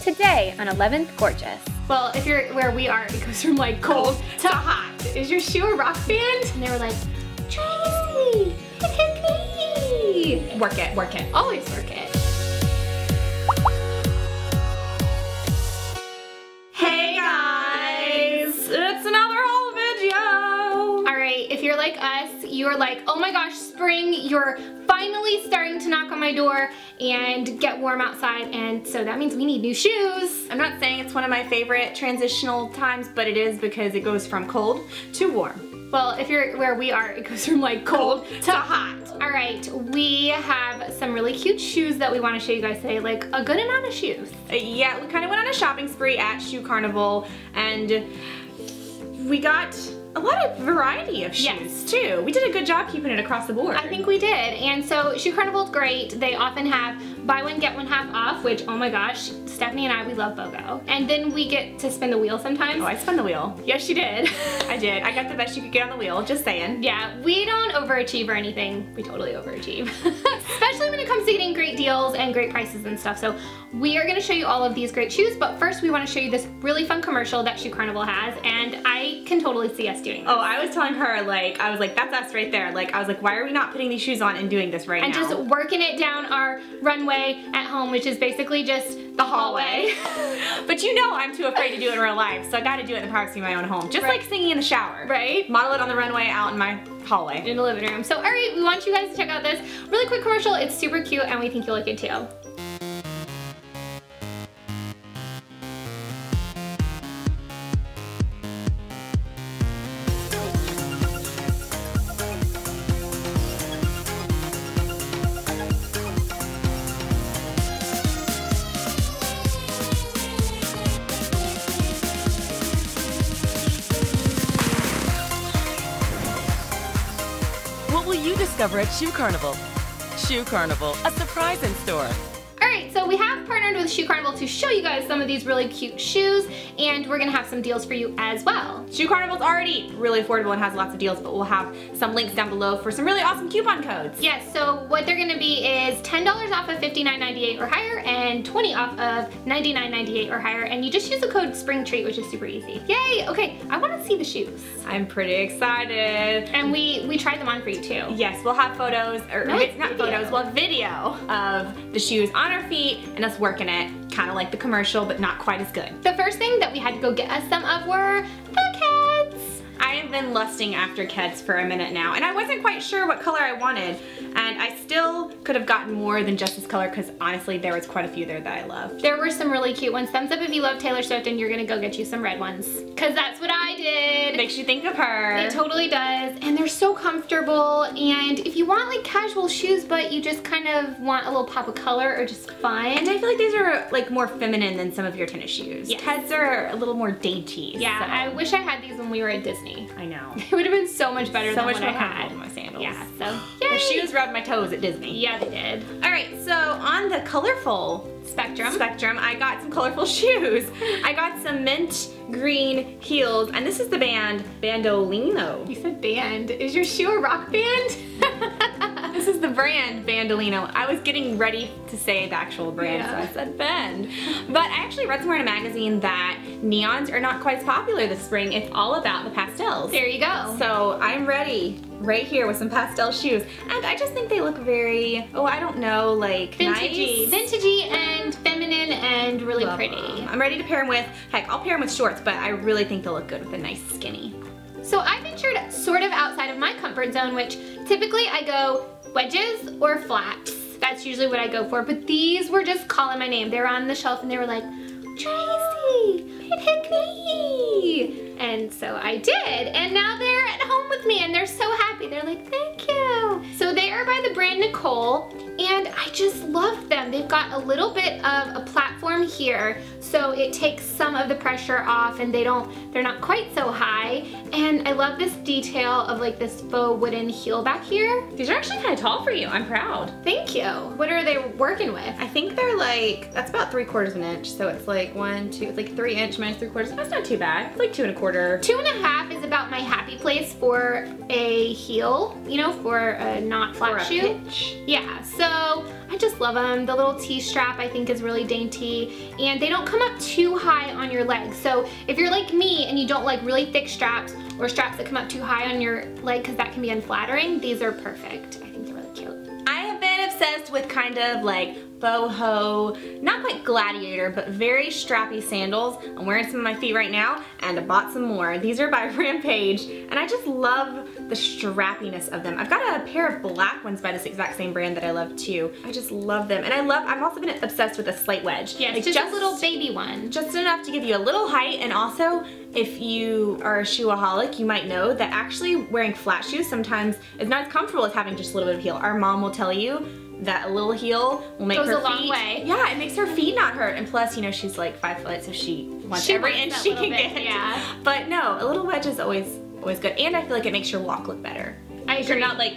Today on 11th Gorgeous. Well, if you're where we are, it goes from like cold to hot. Is your shoe a rock band? And they were like, Tracy, hit me. Work it, work it. Always work it. Hey guys, it's another haul video. All right, if you're like us, you're like, oh my gosh, spring, you're finally starting to knock on my door and get warm outside, and so that means we need new shoes. I'm not saying it's one of my favorite transitional times, but it is because it goes from cold to warm. Well, if you're where we are, it goes from like cold to hot. All right, we have some really cute shoes that we want to show you guys today, like a good amount of shoes. Yeah, we kind of went on a shopping spree at Shoe Carnival, and we got a lot of variety of shoes too. We did a good job keeping it across the board. I think we did. And so Shoe Carnival's great. They often have buy one, get one half off, which, oh my gosh, Stephanie and I, we love BOGO. And then we get to spin the wheel sometimes. Oh, I spun the wheel. Yes, you did. I did. I got the best you could get on the wheel, just saying. Yeah, we don't overachieve or anything. We totally overachieve. Especially when it comes to getting great deals and great prices and stuff. So we are gonna show you all of these great shoes, but first we wanna show you this really fun commercial that Shoe Carnival has, and I can totally see us doing this. Oh, I was telling her, like, I was like, that's us right there. Like, I was like, why are we not putting these shoes on and doing this right now? And just working it down our runway at home, which is basically just the hallway. But you know I'm too afraid to do it in real life, so I gotta do it in the privacy of my own home. Just like singing in the shower. Right. Model it on the runway out in my hallway. In the living room. So, alright, we want you guys to check out this really quick commercial. It's super cute and we think you'll like it too. What will you discover at Shoe Carnival? Shoe Carnival, a surprise in store. Alright, so we have partnered with Shoe Carnival to show you guys some of these really cute shoes, and we're gonna have some deals for you as well. Shoe Carnival's already really affordable and has lots of deals, but we'll have some links down below for some really awesome coupon codes. Yes, so what they're gonna be is $10 off of $59.98 or higher and $20 off of $99.98 or higher, and you just use the code SPRINGTREAT, which is super easy. Yay! Okay, I wanna see the shoes. I'm pretty excited. And we tried them on for you too. Yes, we'll have photos, or No, it's not video. photos, we'll have video of the shoes on our feet and us working it, kind of like the commercial, but not quite as good. The first thing that we had to go get us some of were the Keds. I have been lusting after Keds for a minute now, and I wasn't quite sure what color I wanted, and I still could have gotten more than just this color, because honestly there was quite a few there that I loved. There were some really cute ones. Thumbs up if you love Taylor Swift and you're gonna go get you some red ones, because that's what I did. Makes you think of her. It totally does, and they're so comfortable, and if you want like casual shoes but you just kind of want a little pop of color or just fun. And I feel like these are like more feminine than some of your tennis shoes. Yes. Keds are a little more dainty. Yeah, so. I wish I had these when we were at Disney. I know. It would have been so much better than much what more I had. comfortable than my sandals. Yeah, so The yay! shoes rubbed my toes at Disney. Yeah, they did. Alright, so on the colorful spectrum, I got some colorful shoes. I got some mint green heels, and this is the band Bandolino. You said band. Is your shoe a rock band? This is the brand Bandolino. I was getting ready to say the actual brand, so I said band. But I actually read somewhere in a magazine that neons are not quite as popular this spring. It's all about the pastels. There you go. So I'm ready right here with some pastel shoes. And I just think they look very, oh, I don't know, like Vintagey. nice. Vintagey and feminine and really pretty. I'm ready to pair them with, heck, I'll pair them with shorts, but I really think they'll look good with a nice skinny. So I ventured sort of outside of my comfort zone, which typically I go wedges or flats. That's usually what I go for, but these were just calling my name. They were on the shelf and they were like, Tracy, pick me. And so I did, and now they're at home with me and they're so happy. They're like, thank you. So they are by the brand Nicole, and I just love them. They've got a little bit of a platform here, so it takes some of the pressure off, and they're not quite so high. And I love this detail of like this faux wooden heel back here. These are actually kind of tall for you. I'm proud. Thank you. What are they working with? I think they're like, that's about 3/4 inch. So it's like 1, 2, it's like 3 inch minus 3/4. That's not too bad. It's like 2 1/4. 2 1/2 is about my happy place for a heel, you know, for a not flat shoe. Pitch. Yeah, so I just love them. The little T-strap I think is really dainty, and they don't come up too high on your leg. So if you're like me and you don't like really thick straps or straps that come up too high on your leg because that can be unflattering, these are perfect. I think they're really cute. I have been obsessed with kind of like boho, not quite gladiator, but very strappy sandals. I'm wearing some of my feet right now, and I bought some more. These are by Rampage, and I just love the strappiness of them. I've got a pair of black ones by this exact same brand that I love too. I just love them, and I've also been obsessed with a slight wedge. Yeah, like just a little baby one. Just enough to give you a little height, and also if you are a shoeaholic, you might know that actually wearing flat shoes sometimes is not as comfortable as having just a little bit of heel. Our mom will tell you that a little heel will make her feet. Goes a long way. Yeah, it makes her feet not hurt. And plus, you know, she's like 5 foot, so she wants every inch she can get. Yeah. But no, a little wedge is always good. And I feel like it makes your walk look better. I agree. You're not like,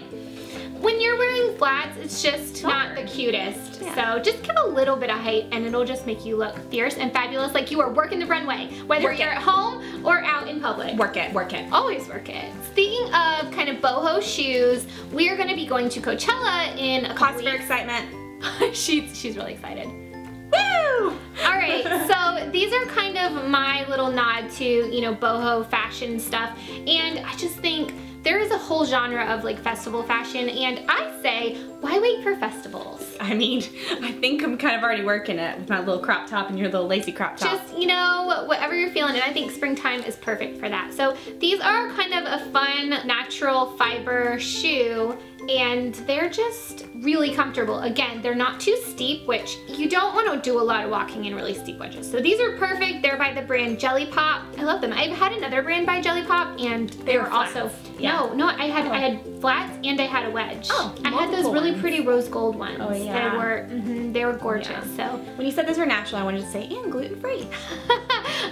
when you're wearing flats, it's just not the cutest. Yeah. So just give a little bit of height and it'll just make you look fierce and fabulous, like you are working the runway, whether you're at home or out in public. Work it, work it. Always work it. Speaking of kind of boho shoes, we are going to be going to Coachella in a couple weeks. For excitement. She's really excited. Woo! Alright, so these are kind of my little nod to, you know, boho fashion stuff, and I just think there is a whole genre of like festival fashion, and I say, why wait for festivals? I mean, I think I'm kind of already working it with my little crop top and your little lacy crop top. Just, you know, whatever you're feeling, and I think springtime is perfect for that. So these are kind of a fun, natural fiber shoe, and they're just really comfortable. Again, they're not too steep, which you don't want to do a lot of walking in really steep wedges. So these are perfect. They're by the brand Jelly Pop. I love them. I've had another brand by Jelly Pop, and they were also, no, I had flats and I had a wedge. Oh, I had those really pretty rose gold ones. Oh yeah. They were gorgeous. Yeah. So when you said those were natural, I wanted to say, and gluten-free.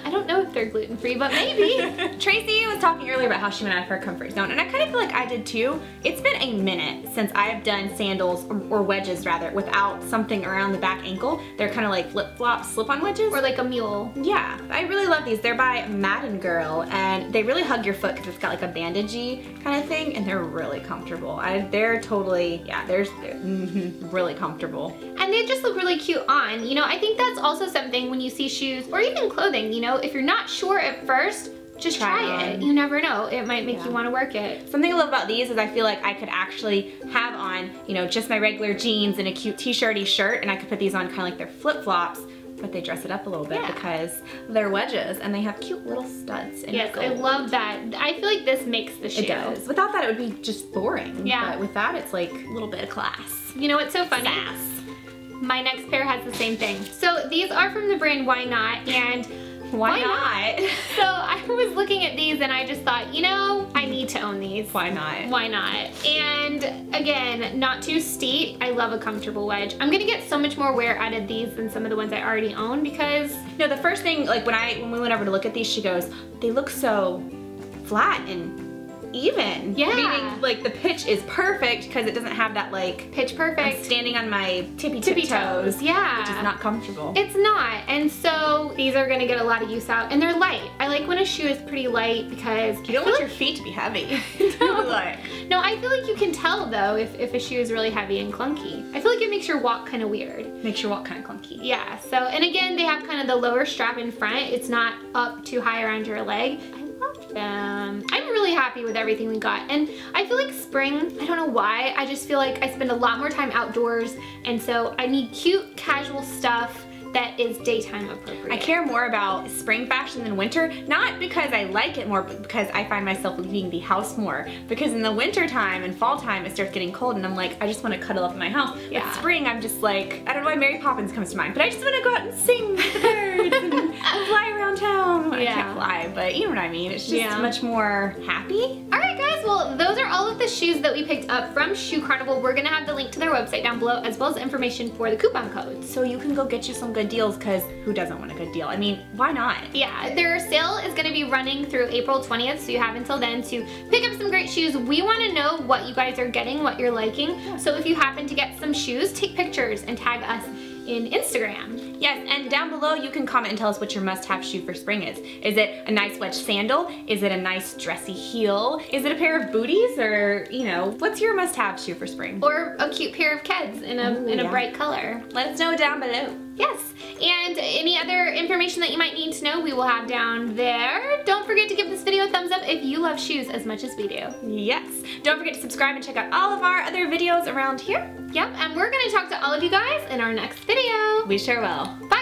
I don't know if they're gluten-free, but maybe. Tracy was talking earlier about how she went out of her comfort zone, and I kind of feel like I did too. It's been a minute since I've done sandals, or wedges rather, without something around the back ankle. They're kind of like flip-flop, slip-on wedges. Or like a mule. Yeah, I really love these. They're by Madden Girl, and they really hug your foot because it's got like a bandagey kind of thing, and they're really comfortable. They're totally, yeah, they're really comfortable. And they just look really cute on. You know, I think that's also something when you see shoes, or even clothing, you know, if you're not sure at first, just try it. You never know. It might make you want to work it. Something I love about these is I feel like I could actually have on, you know, just my regular jeans and a cute t-shirty shirt, and I could put these on kind of like they're flip-flops, but they dress it up a little bit because they're wedges and they have cute little studs. Yes, I love that. I feel like this makes the shoe. It does. Without that, it would be just boring. Yeah. But with that, it's like a little bit of class. You know what's so funny? Sass. My next pair has the same thing. So these are from the brand Why Not, and why not? So I was looking at these and I just thought, you know, I need to own these. Why not? Why not? And again, not too steep. I love a comfortable wedge. I'm gonna get so much more wear out of these than some of the ones I already own because... No, the first thing, like when we went over to look at these, she goes, they look so flat and even. Yeah. Meaning like the pitch is perfect because it doesn't have that like pitch perfect. I'm standing on my tippy toes. Yeah. Which is not comfortable. It's not. And so these are gonna get a lot of use out, and they're light. I like when a shoe is pretty light because you don't want your feet to be heavy. No, I feel like you can tell though if a shoe is really heavy and clunky. I feel like it makes your walk kind of weird. Makes your walk kind of clunky. Yeah. So, and again, they have kind of the lower strap in front. It's not up too high around your leg. I'm really happy with everything we got, and I feel like spring, I don't know why, I just feel like I spend a lot more time outdoors, and so I need cute casual stuff that is daytime appropriate. I care more about spring fashion than winter, not because I like it more, but because I find myself leaving the house more. Because in the winter time and fall time, it starts getting cold and I'm like, I just want to cuddle up in my house. Yeah. But spring, I'm just like, I don't know why Mary Poppins comes to mind, but I just want to go out and sing with the birds and fly around town. I can't fly, but you know what I mean. It's just much more happy. All right, guys, well, those are all of the shoes that we picked up from Shoe Carnival. We're gonna have the link to their website down below, as well as information for the coupon codes. So you can go get you some good deals, because who doesn't want a good deal? I mean, why not? Yeah, their sale is going to be running through April 20th, so you have until then to pick up some great shoes. We want to know what you guys are getting, what you're liking. So if you happen to get some shoes, take pictures and tag us in Instagram. Yes, and down below you can comment and tell us what your must-have shoe for spring is. Is it a nice wedge sandal? Is it a nice dressy heel? Is it a pair of booties? Or, you know, what's your must-have shoe for spring? Or a cute pair of Keds in a bright color. Let us know down below. Yes, and any other information that you might need to know, we will have down there. Don't forget to give this video a thumbs up if you love shoes as much as we do. Yes. Don't forget to subscribe and check out all of our other videos around here. Yep, and we're gonna talk to all of you guys in our next video. We sure will. Bye.